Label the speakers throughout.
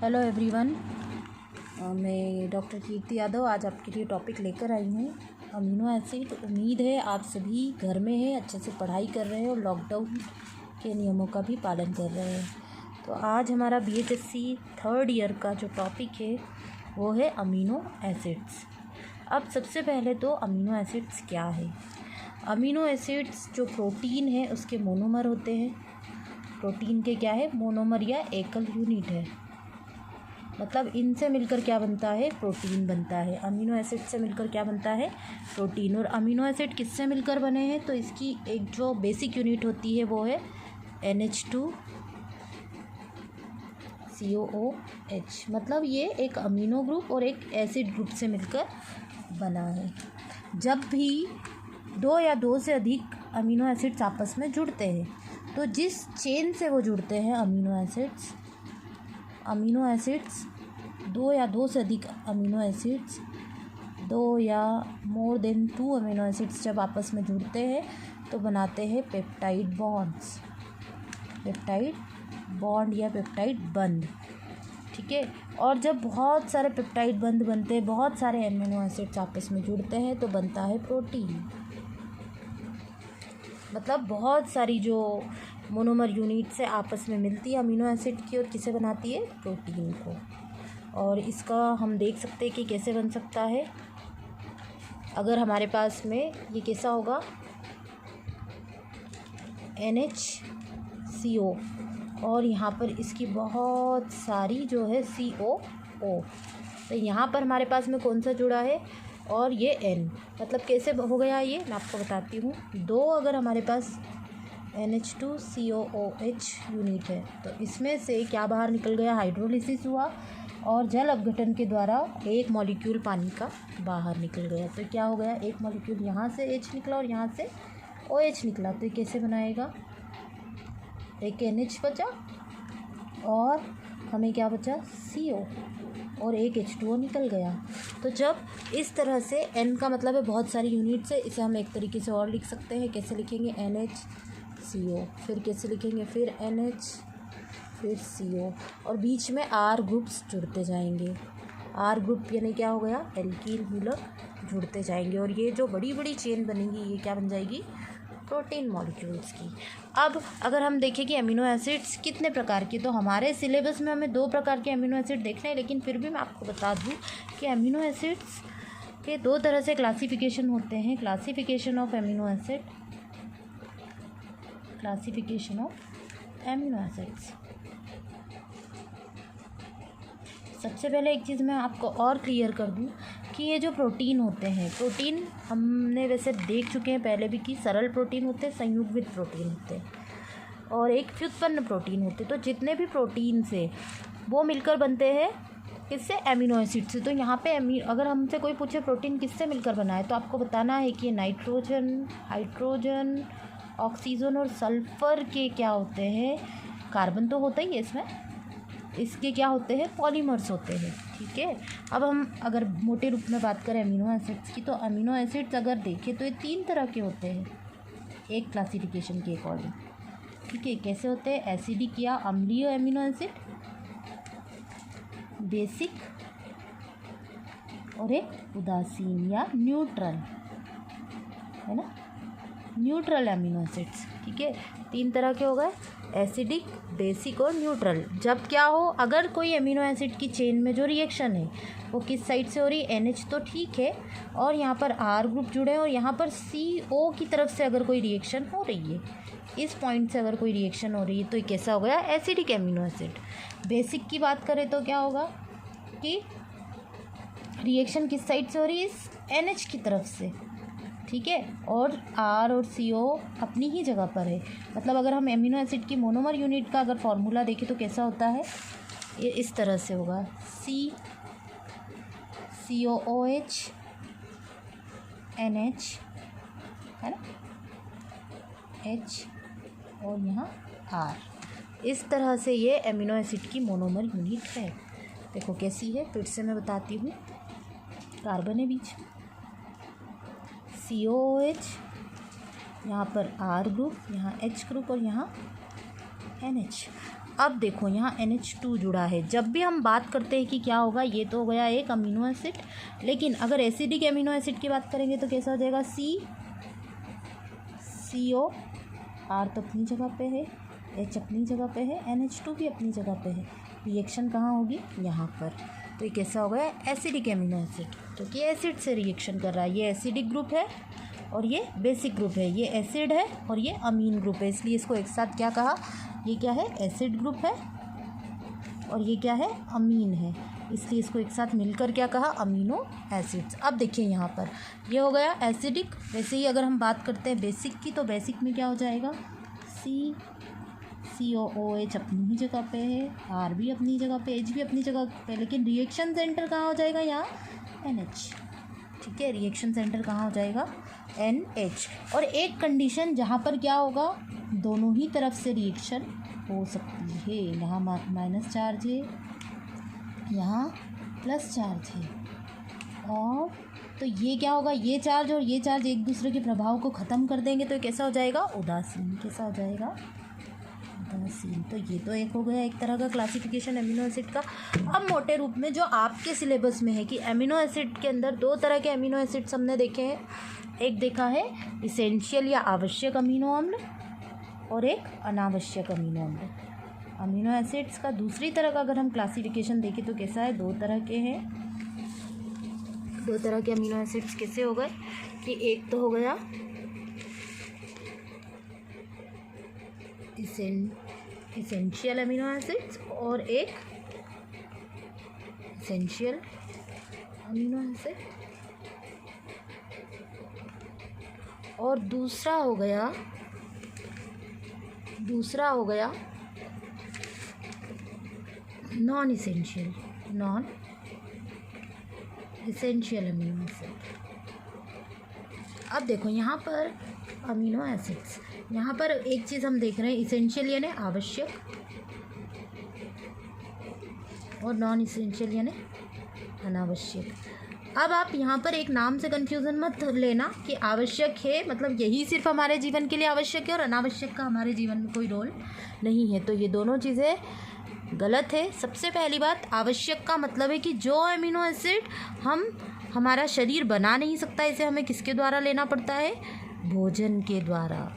Speaker 1: Hello everyone, मैं doctor कीर्ति यादव आज आपके लिए टॉपिक लेकर आई हूँ अमीनो एसिड। उम्मीद है आप सभी घर में हैं, अच्छे से पढ़ाई कर रहे हैं और लॉकडाउन के नियमों का भी पालन कर रहे हैं। तो आज हमारा BHSC थर्ड ईयर का जो टॉपिक है वो है अमीनो एसिड्स। अब सबसे पहले तो अमीनो एसिड्स क्या है। अमीनो एसिड्स जो प्रोटीन है उसके मोनोमर होते हैं। प्रोटीन के क्या है, मोनोमर या एकल यूनिट है। मतलब इनसे मिलकर क्या बनता है, प्रोटीन बनता है। अमीनो एसिड से मिलकर क्या बनता है, प्रोटीन। और अमीनो एसिड किससे मिलकर बने हैं, तो इसकी एक जो बेसिक यूनिट होती है वो है NH2COOH। मतलब ये एक अमीनो ग्रुप और एक एसिड ग्रुप से मिलकर बना है। जब भी दो या दो से अधिक अमीनो एसिड्स आपस में जुड़ते हैं तो जिस चेन से वो जुड़ते हैं अमीनो एसिड्स दो या दो से अधिक अमीनो एसिड्स, दो या मोर देन 2 अमीनो एसिड्स जब आपस में जुड़ते हैं तो बनाते हैं पेप्टाइड बॉन्ड या पेप्टाइड बंध। ठीक है। और जब बहुत सारे पेप्टाइड बंध बनते हैं, बहुत सारे अमीनो एसिड्स आपस में जुड़ते हैं तो बनता है प्रोटीन। मतलब बहुत सारी जो मोनोमर यूनिट से आपस में मिलती है अमीनो एसिड की और किसे बनाती है, प्रोटीन को। और इसका हम देख सकते हैं कि कैसे बन सकता है। अगर हमारे पास में ये कैसा होगा, NHCO और यहाँ पर इसकी बहुत सारी जो है COO, तो यहाँ पर हमारे पास में कौन सा जुड़ा है, और ये N। मतलब कैसे हो गया ये, मैं आपको बताती हूँ। दो अगर हमारे पास NH2COOH यूनिट है तो इसमें से क्या बाहर निकल गया, हाइड्रोलिसिस हुआ और जल अपघटन के द्वारा एक मॉलिक्यूल पानी का बाहर निकल गया। तो क्या हो गया, एक मॉलिक्यूल यहाँ से H निकला और यहाँ से OH निकला। तो ये कैसे बनाएगा, एक NH बचा और हमें क्या बचा, CO, और एक H2O निकल गया। तो जब इस तरह से N का मतलब है बहुत सारी यूनिट्स है, इसे हम एक तरीके से और लिख सकते हैं। कैसे लिखेंगे, NHCO, फिर कैसे लिखेंगे, फिर NH, फिर CO, और बीच में R ग्रुप्स जुड़ते जाएंगे। R ग्रुप यानी क्या हो गया, एल्कील मूलक जुड़ते जाएंगे और ये जो बड़ी बड़ी चेन बनेगी ये क्या बन जाएगी, प्रोटीन मॉलिक्यूल्स की। अब अगर हम देखें कि अमीनो एसिड्स कितने प्रकार के, तो हमारे सिलेबस में हमें 2 प्रकार के अमीनो एसिड देखने हैं, लेकिन फिर भी मैं आपको बता दूं कि अमीनो एसिड्स के 2 तरह से क्लासिफिकेशन होते हैं। Classification of amino acids. सबसे पहले एक चीज़ मैं आपको और क्लियर कर दूं कि ये जो प्रोटीन होते हैं, प्रोटीन हमने वैसे देख चुके हैं पहले भी कि सरल प्रोटीन होते हैं, संयुग्मित प्रोटीन होते हैं और एक व्युत्पन्न प्रोटीन होते हैं। तो जितने भी प्रोटीन से वो मिलकर बनते हैं किससे, अमीनो एसिड से। तो यहाँ पे अगर हमसे कोई पूछे प्रोटीन किससे मिलकर बना है तो आपको बताना है कि नाइट्रोजन, हाइड्रोजन, ऑक्सीजन और सल्फर के क्या होते हैं, कार्बन तो होता ही है इसमें, इसके क्या होते हैं, पॉलीमर्स होते हैं। ठीक है। अब हम अगर मोटे रूप में बात करें अमीनो एसिड्स की, तो अमीनो एसिड्स अगर देखें तो ये 3 तरह के होते हैं एक क्लासिफिकेशन के अकॉर्डिंग। ठीक है। कैसे होते हैं, एसिडिक या अम्लीय अमीनो एसिड, बेसिक, और एक उदासीन या न्यूट्रल, है ना, न्यूट्रल अमीनो एसिड्स। ठीक है। 3 तरह के हो गए, एसिडिक, बेसिक और न्यूट्रल। जब क्या हो, अगर कोई अमीनो एसिड की चेन में जो रिएक्शन है वो किस साइड से हो रही है, NH तो ठीक है, और यहाँ पर R ग्रुप जुड़े हैं और यहाँ पर CO की तरफ से अगर कोई रिएक्शन हो रही है, इस पॉइंट से अगर कोई रिएक्शन हो रही है तो ये कैसा हो गया, एसिडिक अमीनो एसिड। बेसिक की बात करें तो क्या होगा कि रिएक्शन किस साइड से हो रही है, इस NH की तरफ से। ठीक है। और R और CO अपनी ही जगह पर है। मतलब अगर हम अमीनो एसिड की मोनोमर यूनिट का अगर फॉर्मूला देखें तो कैसा होता है, ये इस तरह से होगा, COOH NH, है ना, H और यहाँ R। इस तरह से ये अमीनो एसिड की मोनोमर यूनिट है। देखो कैसी है, फिर से मैं बताती हूँ। कार्बन है बीच, COOH, यहाँ पर R ग्रुप, यहाँ H ग्रुप और यहाँ NH। अब देखो यहाँ NH2 जुड़ा है। जब भी हम बात करते हैं कि क्या होगा, ये तो हो गया एक अमीनो एसिड, लेकिन अगर एसिडिक अमीनो एसिड की बात करेंगे तो कैसा हो जाएगा, CO, R तो अपनी जगह पे है, H अपनी जगह पे है, NH2 भी अपनी जगह पे है। रिएक्शन कहाँ होगी, यहाँ पर। तो ये कैसा हो गया, एसिडिक अमीनो एसिड, क्योंकि एसिड से रिएक्शन कर रहा है। ये एसिडिक ग्रुप है और ये बेसिक ग्रुप है, ये एसिड है और ये अमीन ग्रुप है, इसलिए इसको एक साथ क्या कहा, ये क्या है, एसिड ग्रुप है और ये क्या है, अमीन है, इसलिए इसको एक साथ मिलकर क्या कहा, अमीनो एसिड्स। अब देखिए यहाँ पर ये हो गया एसिडिक। वैसे ही अगर हम बात करते हैं बेसिक की, तो बेसिक में क्या हो जाएगा, COOH अपनी ही जगह पे है, R भी अपनी जगह पे, H भी अपनी जगह पे, लेकिन रिएक्शन सेंटर कहाँ हो जाएगा, यहाँ NH। ठीक है, रिएक्शन सेंटर कहाँ हो जाएगा, NH। और एक कंडीशन जहाँ पर क्या होगा, दोनों ही तरफ से रिएक्शन हो सकती है। यहाँ माइनस चार्ज है, यहाँ प्लस चार्ज है, और तो ये क्या होगा, ये चार्ज और ये चार्ज एक दूसरे के प्रभाव को ख़त्म कर देंगे, तो कैसा हो जाएगा, उदासीन। कैसा हो जाएगा, उदासीन। तो ये तो एक हो गया एक तरह का क्लासिफिकेशन अमीनो एसिड का। अब मोटे रूप में जो आपके सिलेबस में है कि अमीनो एसिड के अंदर दो तरह के अमीनो एसिड्स हमने देखे हैं, एक देखा है इसेंशियल या आवश्यक अमीनो अम्ल और एक अनावश्यक अमीनो अम्ल। अमीनो एसिड्स का दूसरी तरह का अगर हम क्लासिफिकेशन देखें तो कैसा है, दो तरह के हैं। दो तरह के अमीनो एसिड्स कैसे हो गए कि एक तो हो गया इसेंशियल अमीनो एसिड्स और एक इसेंशियल अमीनो एसिड, और दूसरा हो गया नॉन इसेंशियल अमीनो एसिड। अब देखो यहाँ पर अमीनो एसिड्स, यहाँ पर एक चीज़ हम देख रहे हैं, इसेंशियल यानी आवश्यक और नॉन इसेंशियल यानी अनावश्यक। अब आप यहाँ पर एक नाम से कन्फ्यूज़न मत लेना कि आवश्यक है मतलब यही सिर्फ हमारे जीवन के लिए आवश्यक है और अनावश्यक का हमारे जीवन में कोई रोल नहीं है, तो ये दोनों चीज़ें गलत है। सबसे पहली बात, आवश्यक का मतलब है कि जो अमीनो एसिड हमारा शरीर बना नहीं सकता, इसे हमें किसके द्वारा लेना पड़ता है, भोजन के द्वारा।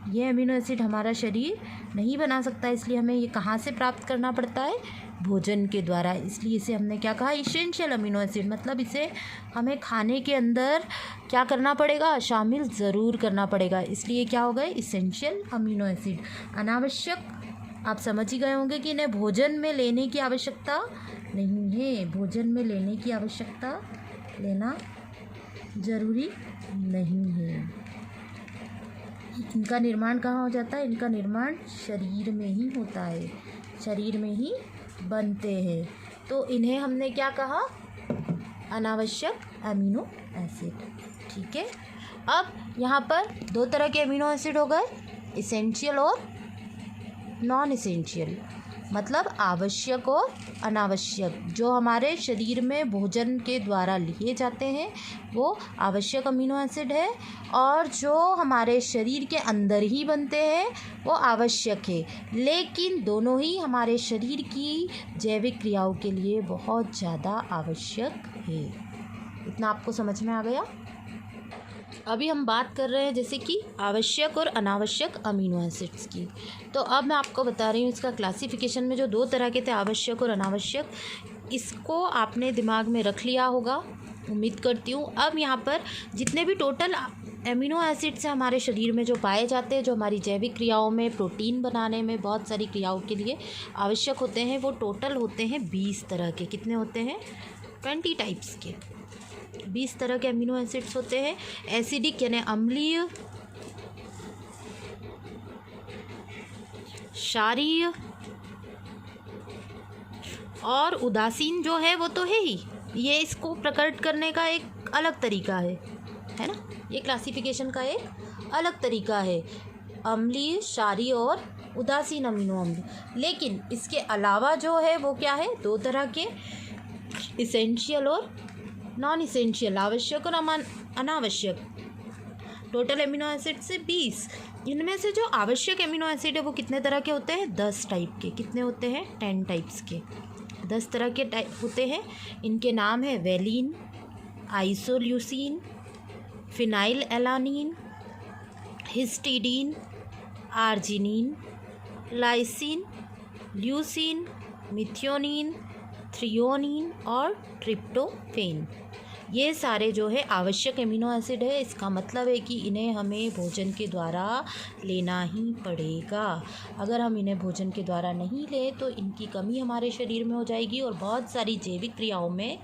Speaker 1: ये अमीनो एसिड हमारा शरीर नहीं बना सकता, इसलिए हमें ये कहाँ से प्राप्त करना पड़ता है, भोजन के द्वारा। इसलिए इसे हमने क्या कहा, इसेंशियल अमीनो एसिड, मतलब इसे हमें खाने के अंदर क्या करना पड़ेगा, शामिल ज़रूर करना पड़ेगा, इसलिए क्या हो गए, इसेंशियल अमीनो एसिड। अनावश्यक आप समझ ही गए होंगे कि इन्हें भोजन में लेने की आवश्यकता नहीं है, भोजन में लेने की आवश्यकता लेना ज़रूरी नहीं है। इनका निर्माण कहाँ हो जाता है, इनका निर्माण शरीर में ही होता है, शरीर में ही बनते हैं, तो इन्हें हमने क्या कहा, अनावश्यक अमीनो एसिड। ठीक है, अब यहाँ पर दो तरह के अमीनो एसिड हो गए, इसेंशियल और नॉन इसेंशियल, मतलब आवश्यक और अनावश्यक। जो हमारे शरीर में भोजन के द्वारा लिए जाते हैं वो आवश्यक अमीनो एसिड है, और जो हमारे शरीर के अंदर ही बनते हैं वो आवश्यक है, लेकिन दोनों ही हमारे शरीर की जैविक क्रियाओं के लिए बहुत ज़्यादा आवश्यक है। इतना आपको समझ में आ गया। अभी हम बात कर रहे हैं जैसे कि आवश्यक और अनावश्यक अमीनो एसिड्स की, तो अब मैं आपको बता रही हूँ इसका क्लासिफिकेशन में जो दो तरह के थे, आवश्यक और अनावश्यक, इसको आपने दिमाग में रख लिया होगा, उम्मीद करती हूँ। अब यहाँ पर जितने भी टोटल अमीनो एसिड्स हैं हमारे शरीर में जो पाए जाते हैं, जो हमारी जैविक क्रियाओं में, प्रोटीन बनाने में, बहुत सारी क्रियाओं के लिए आवश्यक होते हैं, वो टोटल होते हैं 20 तरह के। कितने होते हैं, 20 टाइप्स के, 20 तरह के अमीनो एसिड्स होते हैं। एसिडिक यानी अम्लीय, क्षारीय और उदासीन जो है वो तो है ही, ये इसको प्रकट करने का एक अलग तरीका है ना, ये क्लासिफिकेशन का एक अलग तरीका है, अम्लीय, क्षारीय और उदासीन अमीनो अम्ल। लेकिन इसके अलावा जो है वो क्या है, दो तरह के, इसेंशियल और नॉन इसेंशियल, आवश्यक और अनावश्यक। टोटल अमीनो एसिड से 20, इनमें से जो आवश्यक अमीनो एसिड है वो कितने तरह के होते हैं? 10 टाइप के। कितने होते हैं? 10 टाइप्स के। 10 तरह के टाइप होते हैं। इनके नाम है valine, isoleucine, phenyl alanine, histidine, arginine, lysine, leucine, methionine, threonine और ट्रिप्टोफेन। ये सारे जो है आवश्यक अमीनो एसिड है। इसका मतलब है कि इन्हें हमें भोजन के द्वारा लेना ही पड़ेगा। अगर हम इन्हें भोजन के द्वारा नहीं लें तो इनकी कमी हमारे शरीर में हो जाएगी और बहुत सारी जैविक क्रियाओं में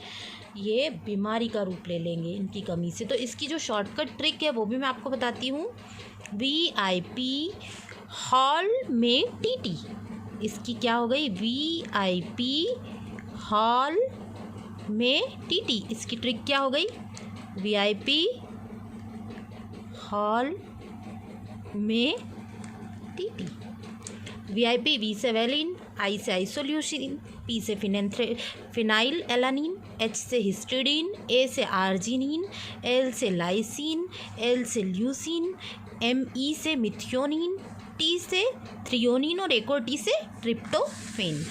Speaker 1: ये बीमारी का रूप ले लेंगे इनकी कमी से। तो इसकी जो शॉर्टकट ट्रिक है वो भी मैं आपको बताती हूँ। VIP हॉल में TT। इसकी क्या हो गई? VIP हॉल में TT। इसकी ट्रिक क्या हो गई? VIP हॉल में TT। VIP V से वेलिन, I से आइसोल्यूसिन, P से फिनाइल एलानिन, H से हिस्टिडीन, A से आर्जिनिन, L से लाइसिन, L से ल्यूसिन, ME से मिथियोनिन, T से थ्रियोनिन और एक और T से ट्रिप्टोफेन।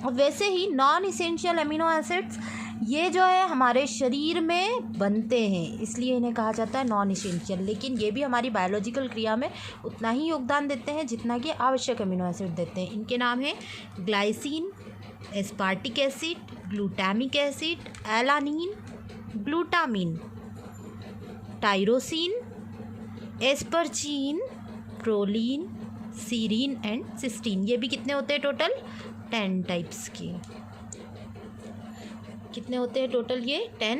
Speaker 1: अब वैसे ही नॉन इसेंशियल अमीनो एसिड्स ये जो है हमारे शरीर में बनते हैं, इसलिए इन्हें कहा जाता है नॉन इसेंशियल। लेकिन ये भी हमारी बायोलॉजिकल क्रिया में उतना ही योगदान देते हैं जितना कि आवश्यक अमीनो एसिड देते हैं। इनके नाम है glycine, aspartic acid, glutamic acid, alanine, glutamine, tyrosine, asparagine, proline, serine and cysteine. ये भी कितने होते हैं टोटल? 10 टाइप्स के। कितने होते हैं टोटल? ये 10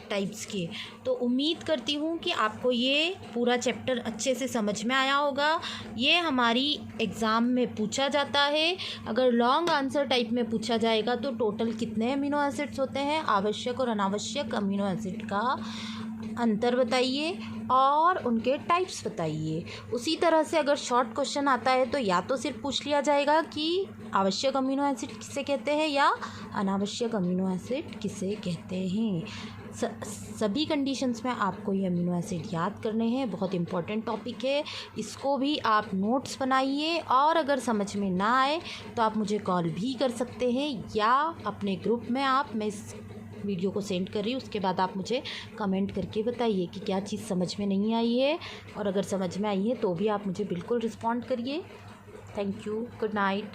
Speaker 1: टाइप्स के। तो उम्मीद करती हूँ कि आपको ये पूरा चैप्टर अच्छे से समझ में आया होगा। ये हमारी एग्ज़ाम में पूछा जाता है। अगर लॉन्ग आंसर टाइप में पूछा जाएगा तो टोटल कितने अमीनो एसिड्स होते हैं, आवश्यक और अनावश्यक अमीनो एसिड का अंतर बताइए और उनके टाइप्स बताइए। उसी तरह से अगर शॉर्ट क्वेश्चन आता है तो या तो सिर्फ पूछ लिया जाएगा कि आवश्यक अमीनो एसिड किसे कहते हैं या अनावश्यक अमीनो एसिड किसे कहते हैं। सभी कंडीशंस में आपको ये अमीनो एसिड याद करने हैं। बहुत इंपॉर्टेंट टॉपिक है। इसको भी आप नोट्स बनाइए और अगर समझ में ना आए तो आप मुझे कॉल भी कर सकते हैं या अपने ग्रुप में मैं इस वीडियो को सेंड कर रही हूँ, उसके बाद आप मुझे कमेंट करके बताइए कि क्या चीज़ समझ में नहीं आई है। और अगर समझ में आई है तो भी आप मुझे बिल्कुल रिस्पॉन्ड करिए। Thank you. Good night.